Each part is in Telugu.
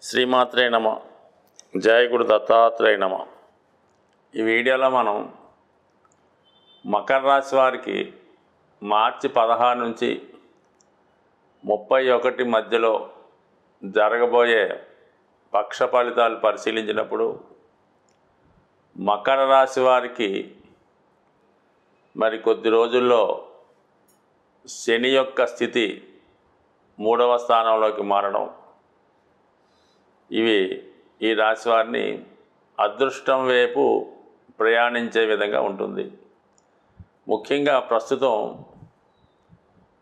శ్రీమాత్రే నమ. జయ గురు దత్తాత్రేయ నమ. ఈ వీడియోలో మనం మకర రాశి వారికి మార్చి 16 నుంచి 31 మధ్యలో జరగబోయే పక్ష ఫలితాలు పరిశీలించినప్పుడు మకర రాశి వారికి మరి కొద్ది రోజుల్లో శని యొక్క స్థితి 3వ స్థానంలోకి మారడం ఇవి ఈ రాశి వారిని అదృష్టం వైపు ప్రయాణించే విధంగా ఉంటుంది. ముఖ్యంగా ప్రస్తుతం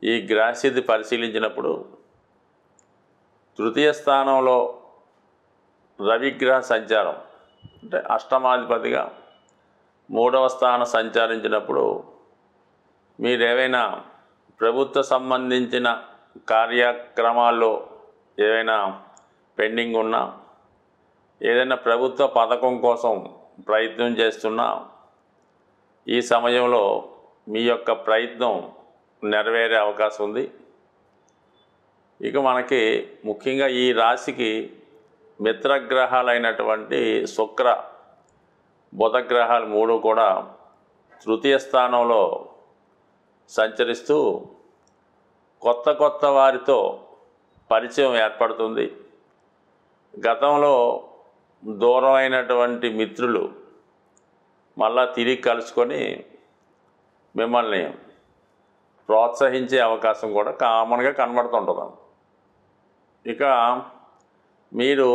ఈ గ్రహస్థితి పరిశీలించినప్పుడు తృతీయ స్థానంలో రవిగ్రహ సంచారం అంటే అష్టమాధిపతిగా 3వ స్థానం సంచరించినప్పుడు మీరేవైనా ప్రభుత్వ సంబంధించిన కార్యక్రమాల్లో ఏవైనా పెండింగ్ ఉన్నా, ఏదైనా ప్రభుత్వ పథకం కోసం ప్రయత్నం చేస్తున్నా ఈ సమయంలో మీ యొక్క ప్రయత్నం నెరవేరే అవకాశం ఉంది. ఇక మనకి ముఖ్యంగా ఈ రాశికి మిత్రగ్రహాలైనటువంటి శుక్ర బుధగ్రహాలు 3 కూడా తృతీయ స్థానంలో సంచరిస్తూ కొత్త వారితో పరిచయం ఏర్పడుతుంది. గతంలో దూరమైనటువంటి మిత్రులు మళ్ళా తిరిగి కలుసుకొని మిమ్మల్ని ప్రోత్సహించే అవకాశం కూడా కామన్గా కనబడుతుంటుంది. ఇక మీరు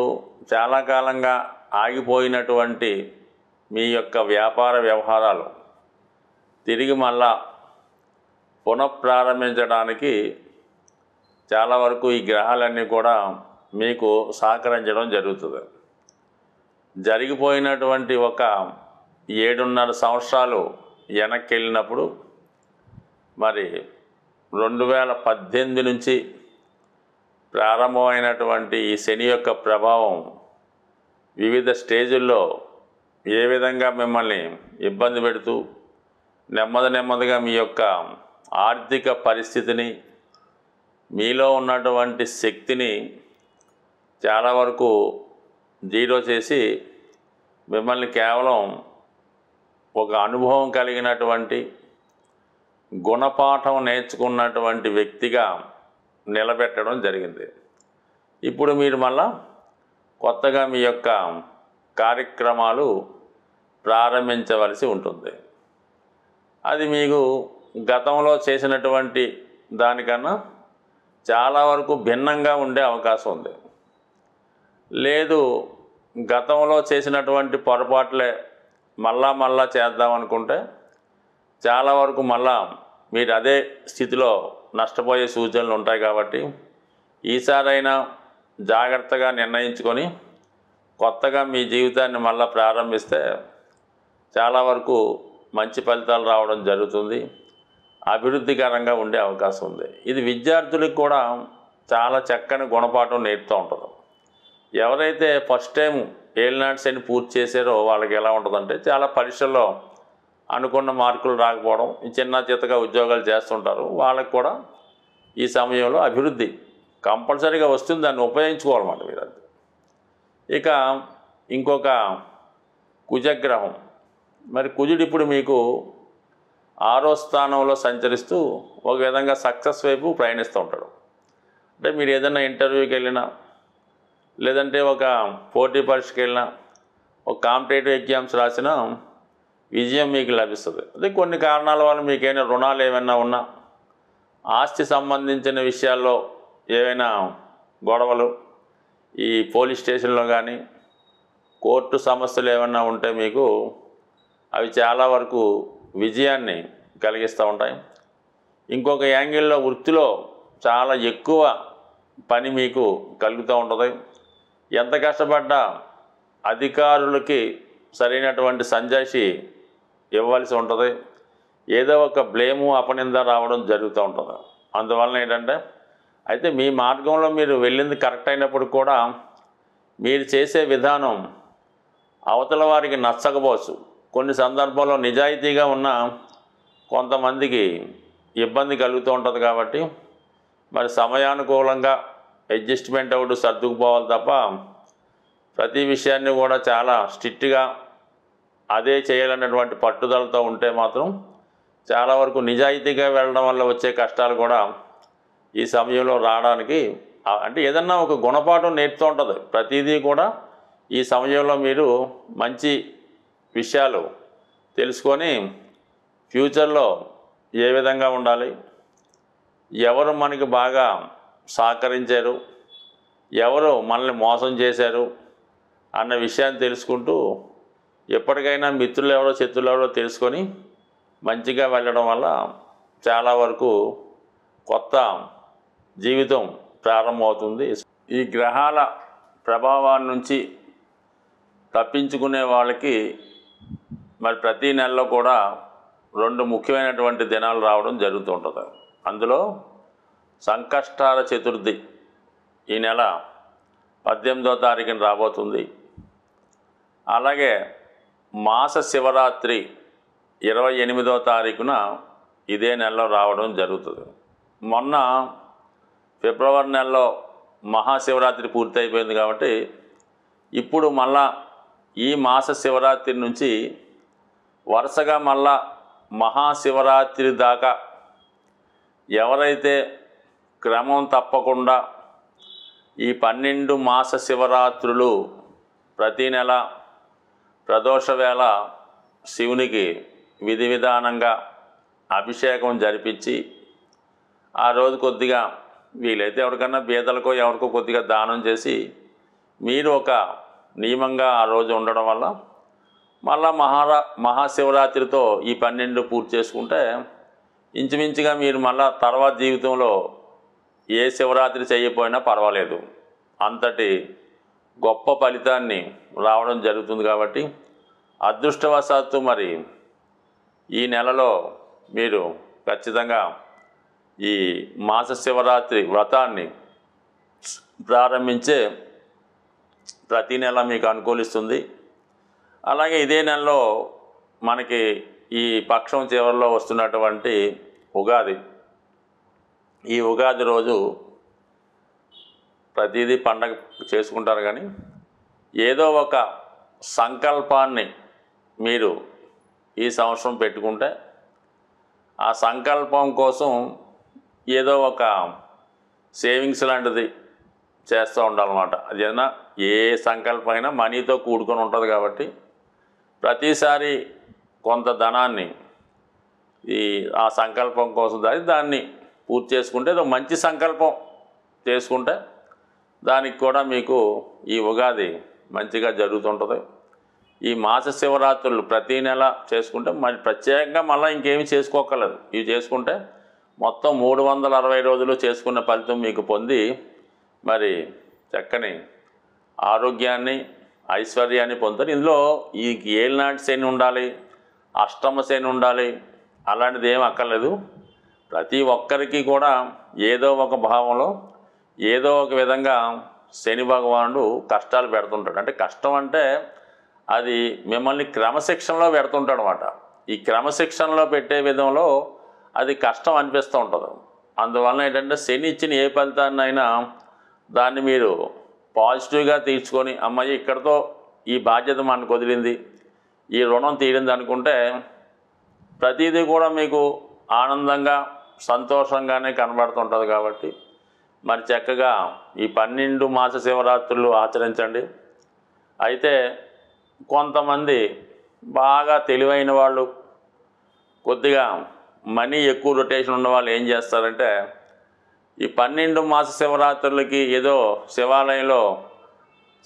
చాలా కాలంగా ఆగిపోయినటువంటి మీ యొక్క వ్యాపార వ్యవహారాలు తిరిగి మళ్ళా పునఃప్రారంభించడానికి చాలా వరకు ఈ గ్రహాలన్నీ కూడా మీకు సహకరించడం జరుగుతుంది. జరిగిపోయినటువంటి ఒక 7.5 సంవత్సరాలు వెనక్కి వెళ్ళినప్పుడు మరి 2018 నుంచి ప్రారంభమైనటువంటి ఈ శని యొక్క ప్రభావం వివిధ స్టేజుల్లో ఏ విధంగా మిమ్మల్ని ఇబ్బంది పెడుతూ నెమ్మదిగా మీ యొక్క ఆర్థిక పరిస్థితిని, మీలో ఉన్నటువంటి శక్తిని చాలా వరకు జీరో చేసి మిమ్మల్ని కేవలం ఒక అనుభవం కలిగినటువంటి గుణపాఠం నేర్చుకున్నటువంటి వ్యక్తిగా నిలబెట్టడం జరిగింది. ఇప్పుడు మీరు మళ్ళా కొత్తగా మీ యొక్క కార్యక్రమాలు ప్రారంభించవలసి ఉంటుంది. అది మీకు గతంలో చేసినటువంటి దానికన్నా చాలా వరకు భిన్నంగా ఉండే అవకాశం ఉంది. లేదు గతంలో చేసినటువంటి పొరపాట్లే మళ్ళా చేద్దామనుకుంటే చాలా వరకు మళ్ళా మీరు అదే స్థితిలో నష్టపోయే సూచనలు ఉంటాయి. కాబట్టి ఈసారైనా జాగ్రత్తగా నిర్ణయించుకొని కొత్తగా మీ జీవితాన్ని మళ్ళా ప్రారంభిస్తే చాలా వరకు మంచి ఫలితాలు రావడం జరుగుతుంది. అభివృద్ధికరంగా ఉండే అవకాశం ఉంది. ఇది విద్యార్థులకు కూడా చాలా చక్కని గుణపాఠం నేర్పుతూ ఉంటుంది. ఎవరైతే ఫస్ట్ టైం ఏలినాటి శని పూర్తి చేశారో వాళ్ళకి ఎలా ఉంటుందంటే చాలా పరీక్షల్లో అనుకున్న మార్కులు రాకపోవడం, చిన్న చిత్తగా ఉద్యోగాలు చేస్తుంటారు. వాళ్ళకి కూడా ఈ సమయంలో అభివృద్ధి కంపల్సరీగా వస్తుంది. దాన్ని ఉపయోగించుకోవాలన్నమాట మీరు. అది ఇక ఇంకొక కుజగ్రహం, మరి కుజుడు ఇప్పుడు మీకు 6వ స్థానంలో సంచరిస్తూ ఒక విధంగా సక్సెస్ వైపు ప్రయాణిస్తూ ఉంటాడు. అంటే మీరు ఏదైనా ఇంటర్వ్యూకి వెళ్ళినా, లేదంటే ఒక పోటీ పరీక్షకి వెళ్ళినా, ఒక కాంపిటేటివ్ ఎగ్జామ్స్ రాసినా విజయం మీకు లభిస్తుంది. అదే కొన్ని కారణాల వల్ల మీకైనా రుణాలు ఏమైనా ఉన్నా, ఆస్తి సంబంధించిన విషయాల్లో ఏవైనా గొడవలు, ఈ పోలీస్ స్టేషన్లో కానీ కోర్టు సమస్యలు ఏమైనా ఉంటే మీకు అవి చాలా వరకు విజయాన్ని కలిగిస్తూ ఉంటాయి. ఇంకొక యాంగిల్లో వృత్తిలో చాలా ఎక్కువ పని మీకు కలుగుతూ ఉంటుంది. ఎంత కష్టపడ్డా అధికారులకి సరైనటువంటి సంజాయిషి ఇవ్వాల్సి ఉంటుంది. ఏదో ఒక బ్లేము, అపనింద రావడం జరుగుతూ ఉంటుంది. అందువలన ఏంటంటే అయితే మీ మార్గంలో మీరు వెళ్ళింది కరెక్ట్ అయినప్పుడు కూడా మీరు చేసే విధానం అవతల వారికి నచ్చకపోవచ్చు. కొన్ని సందర్భాల్లో నిజాయితీగా ఉన్న కొంతమందికి ఇబ్బంది కలుగుతూ ఉంటుంది. కాబట్టి మరి సమయానుకూలంగా అడ్జస్ట్మెంట్ అవుతూ సర్దుకుపోవాలి తప్ప ప్రతి విషయాన్ని కూడా చాలా స్ట్రిక్ట్గా అదే చేయాలన్నటువంటి పట్టుదలతో ఉంటే మాత్రం చాలా వరకు నిజాయితీగా వెళ్ళడం వల్ల వచ్చే కష్టాలు కూడా ఈ సమయంలో రావడానికి అంటే ఏదన్నా ఒక గుణపాఠం నేర్పుతూ ఉంటుంది. ప్రతిదీ కూడా ఈ సమయంలో మీరు మంచి విషయాలు తెలుసుకొని ఫ్యూచర్లో ఏ విధంగా ఉండాలి, ఎవరు మనకి బాగా సహకరించారు, ఎవరు మనల్ని మోసం చేశారు అన్న విషయాన్ని తెలుసుకుంటూ ఎప్పటికైనా మిత్రులు ఎవరో శత్రులు ఎవరో తెలుసుకొని మంచిగా వెళ్ళడం వల్ల చాలా వరకు కొత్త జీవితం ప్రారంభమవుతుంది. ఈ గ్రహాల ప్రభావాన్ని నుంచి తప్పించుకునే వాళ్ళకి మరి ప్రతి నెలలో కూడా 2 ముఖ్యమైనటువంటి దినాలు రావడం జరుగుతుంటుంది. అందులో సంకష్టాల చతుర్థి ఈ నెల 18వ తారీఖున రాబోతుంది. అలాగే మాస శివరాత్రి 28వ తారీఖున ఇదే నెలలో రావడం జరుగుతుంది. మొన్న ఫిబ్రవరి నెలలో మహాశివరాత్రి పూర్తయిపోయింది కాబట్టి ఇప్పుడు మళ్ళా ఈ మాస శివరాత్రి నుంచి వరుసగా మళ్ళా మహాశివరాత్రి దాకా ఎవరైతే క్రమం తప్పకుండా ఈ 12 మాస శివరాత్రులు ప్రతీ నెల ప్రదోష వేళ శివునికి విధి విధానంగా అభిషేకం జరిపించి ఆ రోజు కొద్దిగా వీలైతే ఎవరికన్నా బీదలకో ఎవరికో కొద్దిగా దానం చేసి మీరు ఒక నియమంగా ఆ రోజు ఉండడం వల్ల మళ్ళా మహాశివరాత్రితో ఈ 12 పూర్తి చేసుకుంటే ఇంచుమించుగా మీరు మళ్ళా తర్వాత జీవితంలో ఏ శివరాత్రి చేయకపోయినా పర్వాలేదు, అంతటి గొప్ప ఫలితాన్ని రావడం జరుగుతుంది. కాబట్టి అదృష్టవశాత్తు మరి ఈ నెలలో మీరు ఖచ్చితంగా ఈ మాస శివరాత్రి వ్రతాన్ని ప్రారంభించే ప్రతి నెల మీకు అనుకూలిస్తుంది. అలాగే ఇదే నెలలో మనకి ఈ పక్షం చివరిలో వస్తున్నటువంటి ఉగాది, ఈ ఉగాది రోజు ప్రతిదీ పండగ చేసుకుంటారు, కానీ ఏదో ఒక సంకల్పాన్ని మీరు ఈ సంవత్సరం పెట్టుకుంటే ఆ సంకల్పం కోసం ఏదో ఒక సేవింగ్స్ లాంటిది చేస్తూ ఉండాలన్నమాట. అదేనా ఏ సంకల్పమైనా మనీతో కూడుకొని ఉంటుంది కాబట్టి ప్రతిసారి కొంత ధనాన్ని ఆ సంకల్పం కోసం దాన్ని పూర్తి చేసుకుంటే ఒక మంచి సంకల్పం చేసుకుంటే దానికి కూడా మీకు ఈ ఉగాది మంచిగా జరుగుతుంటుంది. ఈ మాస శివరాత్రులు ప్రతీ నెల చేసుకుంటే మరి ప్రత్యేకంగా మళ్ళీ ఇంకేమీ చేసుకోకర్లేదు. ఇవి చేసుకుంటే మొత్తం 360 రోజులు చేసుకున్న ఫలితం మీకు పొంది మరి చక్కని ఆరోగ్యాన్ని ఐశ్వర్యాన్ని పొందుతారు. ఇందులో ఈ ఏలినాటి శని ఉండాలి, అష్టమ శని ఉండాలి అలాంటిది ఏం అక్కర్లేదు. ప్రతి ఒక్కరికి కూడా ఏదో ఒక భావంలో ఏదో ఒక విధంగా శని భగవానుడు కష్టాలు పెడుతుంటాడు. అంటే కష్టం అంటే అది మిమ్మల్ని క్రమశిక్షణలో పెడుతుంటాడు అన్నమాట. ఈ క్రమశిక్షణలో పెట్టే విధంలో అది కష్టం అనిపిస్తూ ఉంటుంది. అందువలన ఏంటంటే శని ఇచ్చిన ఏ ఫలితాన్నైనా దాన్ని మీరు పాజిటివ్గా తీర్చుకొని అమ్మాయి ఇక్కడితో ఈ బాధ్యత మనకు వదిలింది, ఈ రుణం తీరింది అనుకుంటే ప్రతిదీ కూడా మీకు ఆనందంగా సంతోషంగానే కనబడుతుంటుంది. కాబట్టి మరి చక్కగా ఈ 12 మాస శివరాత్రులు ఆచరించండి. అయితే కొంతమంది బాగా తెలివైన వాళ్ళు, కొద్దిగా మనీ ఎక్కువ రొటేషన్ ఉన్న వాళ్ళు ఏం చేస్తారంటే ఈ 12 మాస శివరాత్రులకి ఏదో శివాలయంలో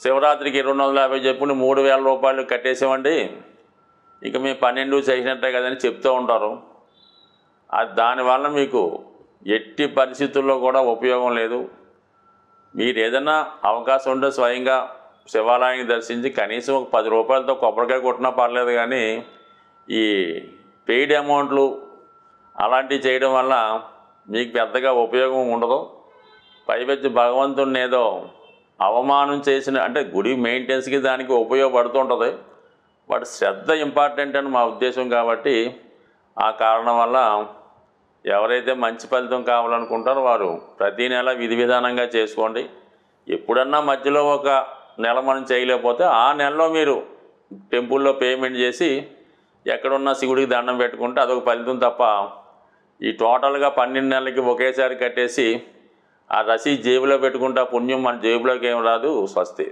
శివరాత్రికి 250 చెప్పుని 3000 రూపాయలు కట్టేసామండి, ఇక మేము 12 చేసినట్టే కదని చెప్తూ ఉంటారు. దానివల్ల మీకు ఎట్టి పరిస్థితుల్లో కూడా ఉపయోగం లేదు. మీరు ఏదైనా అవకాశం ఉంటే స్వయంగా శివాలయాన్ని దర్శించి కనీసం ఒక 10 రూపాయలతో కొబ్బరికాయ కొట్టినా పర్లేదు, కానీ ఈ పెయిడ్ అమౌంట్లు అలాంటివి చేయడం వల్ల మీకు పెద్దగా ఉపయోగం ఉండదు. పైపెచ్చి భగవంతుడిని ఏదో అవమానం చేసిన అంటే గుడి మెయింటెనెన్స్కి దానికి ఉపయోగపడుతుంటుంది. బట్ శ్రద్ధ ఇంపార్టెంట్ అని మా ఉద్దేశం. కాబట్టి ఆ కారణం వల్ల ఎవరైతే మంచి ఫలితం కావాలనుకుంటారో వారు ప్రతీ నెల విధి విధానంగా చేసుకోండి. ఎప్పుడన్నా మధ్యలో ఒక నెల మనం చేయలేకపోతే ఆ నెలలో మీరు టెంపుల్లో పేమెంట్ చేసి ఎక్కడున్న శివుడికి దండం పెట్టుకుంటే అదొక ఫలితం తప్ప ఈ టోటల్గా 12 నెలలకి ఒకేసారి కట్టేసి ఆ రసీదు జేబులో పెట్టుకుంటే ఆ పుణ్యం మన జేబులోకి ఏం రాదు. స్వస్తి.